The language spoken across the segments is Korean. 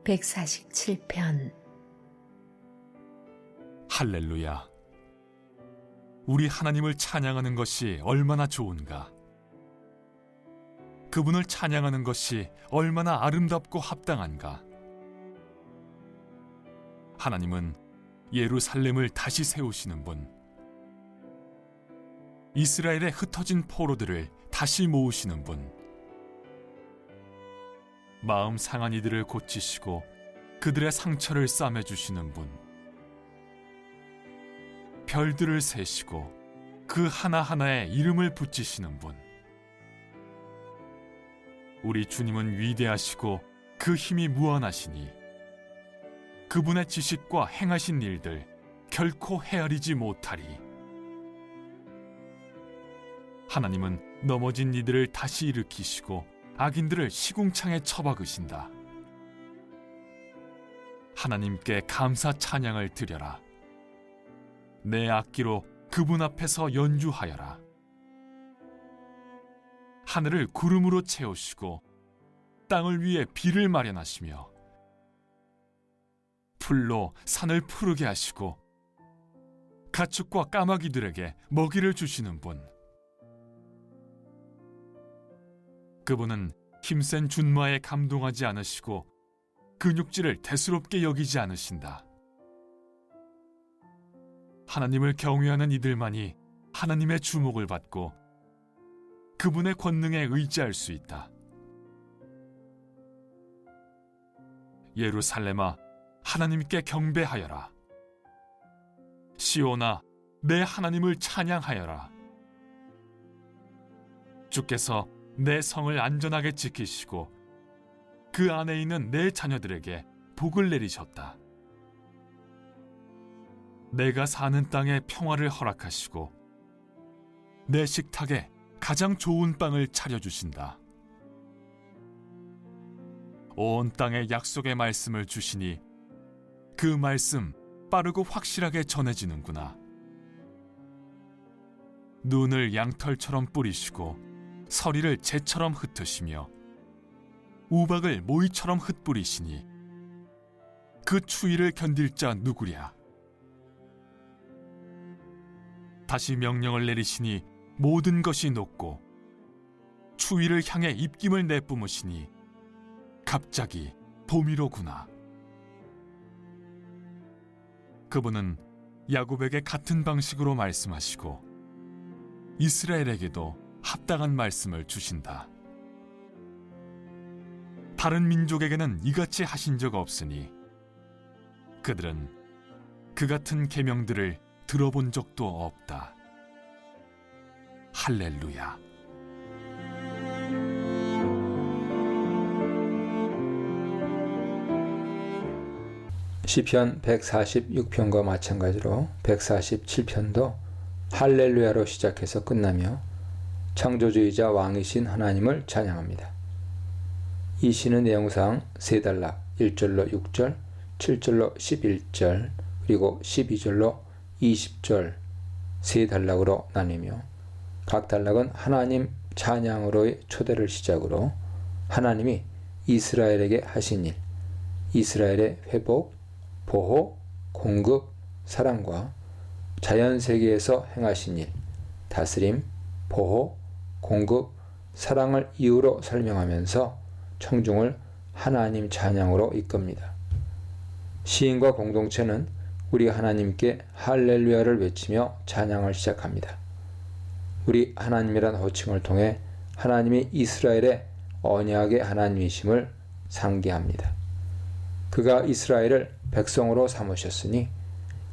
147편. 할렐루야. 우리 하나님을 찬양하는 것이 얼마나 좋은가. 그분을 찬양하는 것이 얼마나 아름답고 합당한가. 하나님은 예루살렘을 다시 세우시는 분, 이스라엘의 흩어진 포로들을 다시 모으시는 분, 마음 상한 이들을 고치시고 그들의 상처를 싸매주시는 분, 별들을 세시고 그 하나하나에 이름을 붙이시는 분. 우리 주님은 위대하시고 그 힘이 무한하시니 그분의 지식과 행하신 일들 결코 헤아리지 못하리. 하나님은 넘어진 이들을 다시 일으키시고 악인들을 시궁창에 처박으신다. 하나님께 감사 찬양을 드려라. 내 악기로 그분 앞에서 연주하여라. 하늘을 구름으로 채우시고 땅을 위해 비를 마련하시며 풀로 산을 푸르게 하시고 가축과 까마귀들에게 먹이를 주시는 분. 그분은 힘센 준마에 감동하지 않으시고 근육질을 대수롭게 여기지 않으신다. 하나님을 경외하는 이들만이 하나님의 주목을 받고 그분의 권능에 의지할 수 있다. 예루살렘아, 하나님께 경배하여라. 시온아, 내 하나님을 찬양하여라. 주께서 내 성을 안전하게 지키시고 그 안에 있는 내 자녀들에게 복을 내리셨다. 내가 사는 땅에 평화를 허락하시고 내 식탁에 가장 좋은 빵을 차려주신다. 온 땅에 약속의 말씀을 주시니 그 말씀 빠르고 확실하게 전해지는구나. 눈을 양털처럼 뿌리시고 서리를 재처럼 흩으시며 우박을 모이처럼 흩뿌리시니 그 추위를 견딜 자 누구랴. 다시 명령을 내리시니 모든 것이 녹고 추위를 향해 입김을 내뿜으시니 갑자기 봄이로구나. 그분은 야곱에게 같은 방식으로 말씀하시고 이스라엘에게도 합당한 말씀을 주신다. 다른 민족에게는 이같이 하신 적 없으니 그들은 그 같은 계명들을 들어본 적도 없다. 할렐루야. 시편 146편과 마찬가지로 147편도 할렐루야로 시작해서 끝나며 창조주이자 왕이신 하나님을 찬양합니다. 이 시는 내용상 세 단락 1절로 6절, 7절로 11절, 그리고 12절로 20절 세 단락으로 나뉘며 각 단락은 하나님 찬양으로의 초대를 시작으로 하나님이 이스라엘에게 하신 일, 이스라엘의 회복, 보호, 공급, 사랑과 자연세계에서 행하신 일, 다스림, 보호, 공급, 사랑을 이유로 설명하면서 청중을 하나님 찬양으로 이끕니다. 시인과 공동체는 우리 하나님께 할렐루야를 외치며 찬양을 시작합니다. 우리 하나님이란 호칭을 통해 하나님이 이스라엘의 언약의 하나님이심을 상기합니다. 그가 이스라엘을 백성으로 삼으셨으니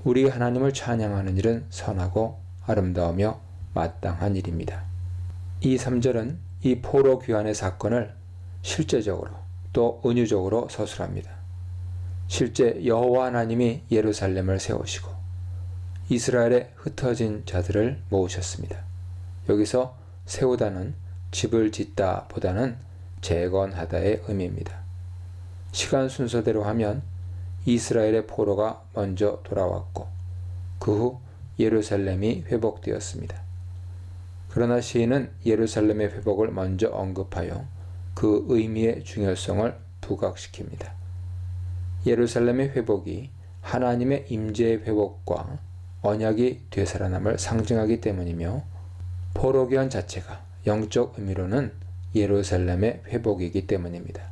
우리 하나님을 찬양하는 일은 선하고 아름다우며 마땅한 일입니다. 이 3절은 이 포로 귀환의 사건을 실제적으로 또 은유적으로 서술합니다. 실제 여호와 하나님이 예루살렘을 세우시고 이스라엘의 흩어진 자들을 모으셨습니다. 여기서 세우다는 집을 짓다 보다는 재건하다의 의미입니다. 시간 순서대로 하면 이스라엘의 포로가 먼저 돌아왔고 그 후 예루살렘이 회복되었습니다. 그러나 시인은 예루살렘의 회복을 먼저 언급하여 그 의미의 중요성을 부각시킵니다. 예루살렘의 회복이 하나님의 임재의 회복과 언약이 되살아남을 상징하기 때문이며 포로기한 자체가 영적 의미로는 예루살렘의 회복이기 때문입니다.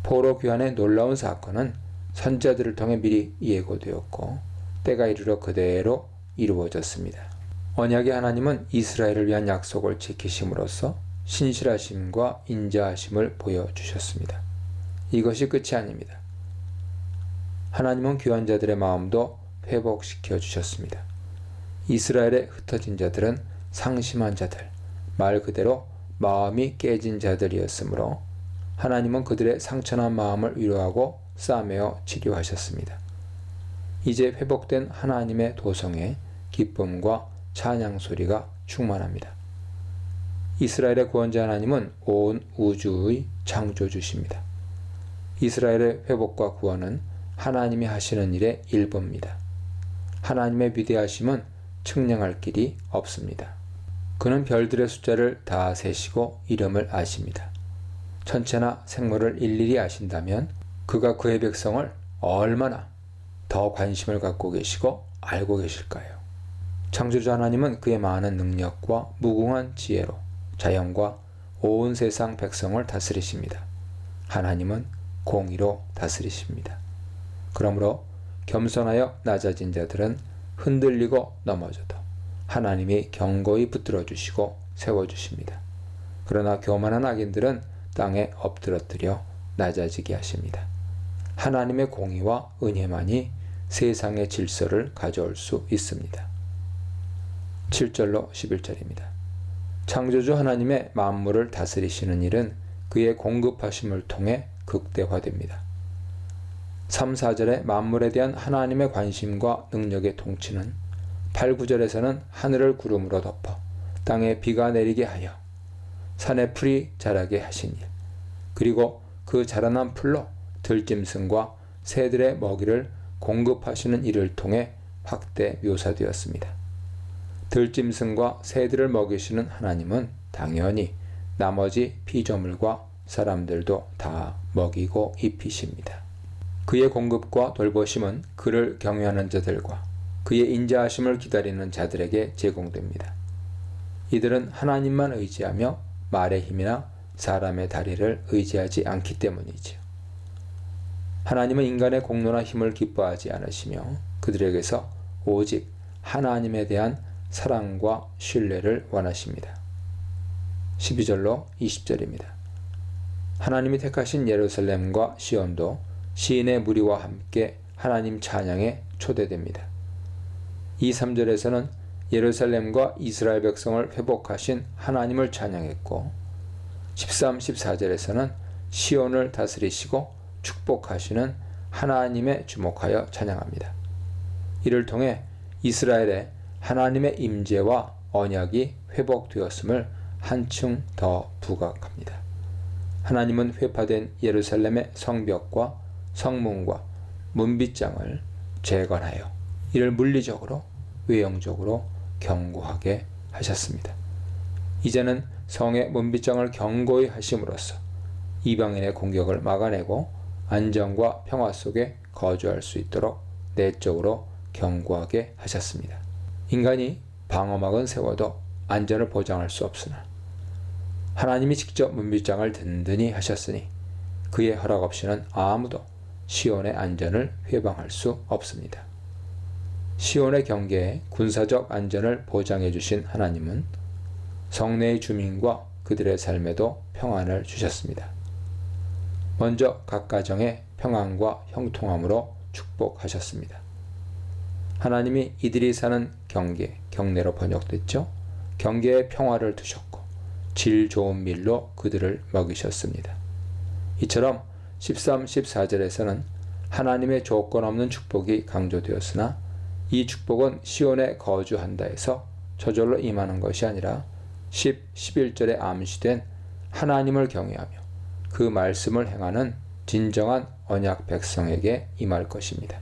포로 귀환의 놀라운 사건은 선지자들을 통해 미리 예고되었고 때가 이르러 그대로 이루어졌습니다. 언약의 하나님은 이스라엘을 위한 약속을 지키심으로써 신실하심과 인자하심을 보여주셨습니다. 이것이 끝이 아닙니다. 하나님은 귀환자들의 마음도 회복시켜 주셨습니다. 이스라엘의 흩어진 자들은 상심한 자들, 말 그대로 마음이 깨진 자들이었으므로 하나님은 그들의 상처난 마음을 위로하고 싸매어 치료하셨습니다. 이제 회복된 하나님의 도성에 기쁨과 찬양 소리가 충만합니다. 이스라엘의 구원자 하나님은 온 우주의 창조주십니다. 이스라엘의 회복과 구원은 하나님이 하시는 일의 일부입니다. 하나님의 위대하심은 측량할 길이 없습니다. 그는 별들의 숫자를 다 세시고 이름을 아십니다. 천체나 생물을 일일이 아신다면 그가 그의 백성을 얼마나 더 관심을 갖고 계시고 알고 계실까요? 창조주 하나님은 그의 많은 능력과 무궁한 지혜로 자연과 온 세상 백성을 다스리십니다. 하나님은 공의로 다스리십니다. 그러므로 겸손하여 낮아진 자들은 흔들리고 넘어져도 하나님이 견고히 붙들어 주시고 세워주십니다. 그러나 교만한 악인들은 땅에 엎드러뜨려 낮아지게 하십니다. 하나님의 공의와 은혜만이 세상의 질서를 가져올 수 있습니다. 7절로 11절입니다. 창조주 하나님의 만물을 다스리시는 일은 그의 공급하심을 통해 극대화됩니다. 3, 4절의 만물에 대한 하나님의 관심과 능력의 통치는 8, 9절에서는 하늘을 구름으로 덮어 땅에 비가 내리게 하여 산에 풀이 자라게 하신 일, 그리고 그 자라난 풀로 들짐승과 새들의 먹이를 공급하시는 일을 통해 확대 묘사되었습니다. 들짐승과 새들을 먹이시는 하나님은 당연히 나머지 피조물과 사람들도 다 먹이고 입히십니다. 그의 공급과 돌보심은 그를 경외하는 자들과 그의 인자하심을 기다리는 자들에게 제공됩니다. 이들은 하나님만 의지하며 말의 힘이나 사람의 다리를 의지하지 않기 때문이지요. 하나님은 인간의 공로나 힘을 기뻐하지 않으시며 그들에게서 오직 하나님에 대한 사랑과 신뢰를 원하십니다. 12절로 20절입니다. 하나님이 택하신 예루살렘과 시온도 시인의 무리와 함께 하나님 찬양에 초대됩니다. 2, 3절에서는 예루살렘과 이스라엘 백성을 회복하신 하나님을 찬양했고 13, 14절에서는 시온을 다스리시고 축복하시는 하나님에 주목하여 찬양합니다. 이를 통해 이스라엘의 하나님의 임재와 언약이 회복되었음을 한층 더 부각합니다. 하나님은 회파된 예루살렘의 성벽과 성문과 문빗장을 재건하여 이를 물리적으로 외형적으로 견고하게 하셨습니다. 이제는 성의 문빗장을 견고히 하심으로써 이방인의 공격을 막아내고 안정과 평화 속에 거주할 수 있도록 내적으로 견고하게 하셨습니다. 인간이 방어막은 세워도 안전을 보장할 수 없으나 하나님이 직접 문빗장을 든든히 하셨으니 그의 허락 없이는 아무도 시온의 안전을 회방할 수 없습니다. 시온의 경계에 군사적 안전을 보장해 주신 하나님은 성내의 주민과 그들의 삶에도 평안을 주셨습니다. 먼저 각 가정에 평안과 형통함으로 축복하셨습니다. 하나님이 이들이 사는 경내로 번역됐죠. 경계에 평화를 두셨고 질 좋은 밀로 그들을 먹이셨습니다. 이처럼 13, 14절에서는 하나님의 조건 없는 축복이 강조되었으나 이 축복은 시온에 거주한다 해서 저절로 임하는 것이 아니라 10, 11절에 암시된 하나님을 경외하며 그 말씀을 행하는 진정한 언약 백성에게 임할 것입니다.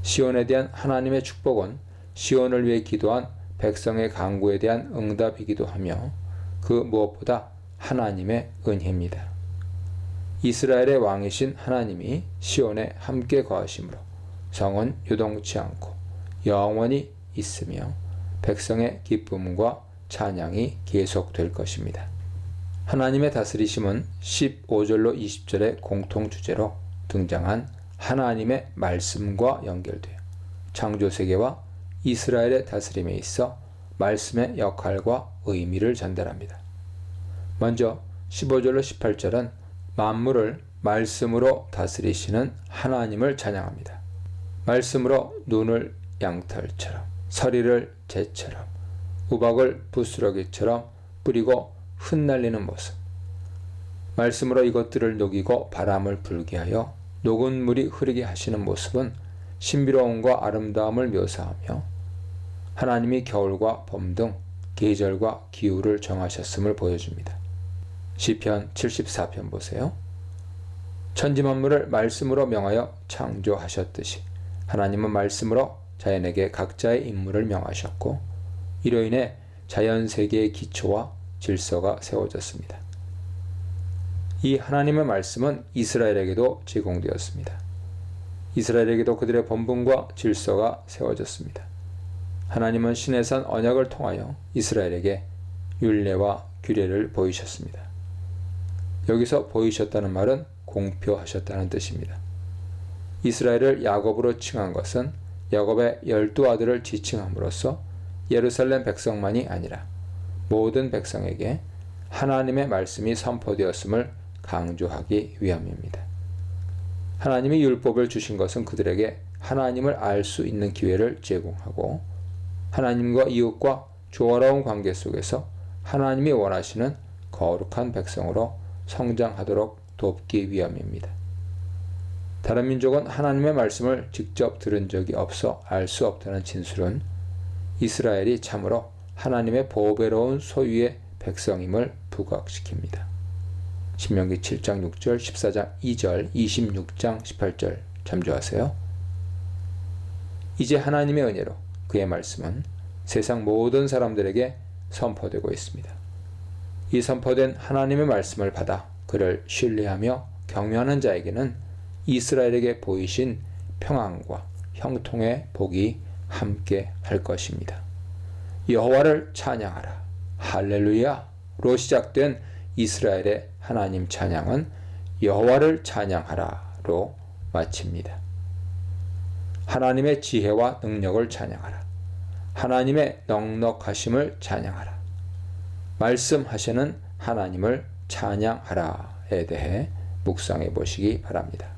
시온에 대한 하나님의 축복은 시온을 위해 기도한 백성의 간구에 대한 응답이기도 하며 그 무엇보다 하나님의 은혜입니다. 이스라엘의 왕이신 하나님이 시온에 함께 거하심으로 성은 요동치 않고 영원히 있으며 백성의 기쁨과 찬양이 계속될 것입니다. 하나님의 다스리심은 15절로 20절의 공통 주제로 등장한 하나님의 말씀과 연결되어 창조세계와 이스라엘의 다스림에 있어 말씀의 역할과 의미를 전달합니다. 먼저 15절로 18절은 만물을 말씀으로 다스리시는 하나님을 찬양합니다. 말씀으로 눈을 양털처럼, 서리를 재처럼, 우박을 부스러기처럼 뿌리고 흩날리는 모습. 말씀으로 이것들을 녹이고 바람을 불게 하여 녹은 물이 흐르게 하시는 모습은 신비로움과 아름다움을 묘사하며 하나님이 겨울과 봄 등 계절과 기후를 정하셨음을 보여줍니다. 시편 74편 보세요. 천지 만물을 말씀으로 명하여 창조하셨듯이 하나님은 말씀으로 자연에게 각자의 임무를 명하셨고 이로 인해 자연 세계의 기초와 질서가 세워졌습니다. 이 하나님의 말씀은 이스라엘에게도 제공되었습니다. 이스라엘에게도 그들의 본분과 질서가 세워졌습니다. 하나님은 시내산 언약을 통하여 이스라엘에게 율례와 규례를 보이셨습니다. 여기서 보이셨다는 말은 공표하셨다는 뜻입니다. 이스라엘을 야곱으로 칭한 것은 야곱의 12아들을 지칭함으로써 예루살렘 백성만이 아니라 모든 백성에게 하나님의 말씀이 선포되었음을 강조하기 위함입니다. 하나님이 율법을 주신 것은 그들에게 하나님을 알 수 있는 기회를 제공하고 하나님과 이웃과 조화로운 관계 속에서 하나님이 원하시는 거룩한 백성으로 성장하도록 돕기 위함입니다. 다른 민족은 하나님의 말씀을 직접 들은 적이 없어 알 수 없다는 진술은 이스라엘이 참으로 하나님의 보배로운 소유의 백성임을 부각시킵니다. 신명기 7장 6절, 14장 2절, 26장 18절 참조하세요. 이제 하나님의 은혜로 그의 말씀은 세상 모든 사람들에게 선포되고 있습니다. 이 선포된 하나님의 말씀을 받아 그를 신뢰하며 경외하는 자에게는 이스라엘에게 보이신 평안과 형통의 복이 함께 할 것입니다. 여호와를 찬양하라. 할렐루야로 시작된 이스라엘의 하나님 찬양은 여호와를 찬양하라로 마칩니다. 하나님의 지혜와 능력을 찬양하라. 하나님의 넉넉하심을 찬양하라. 말씀하시는 하나님을 찬양하라에 대해 묵상해 보시기 바랍니다.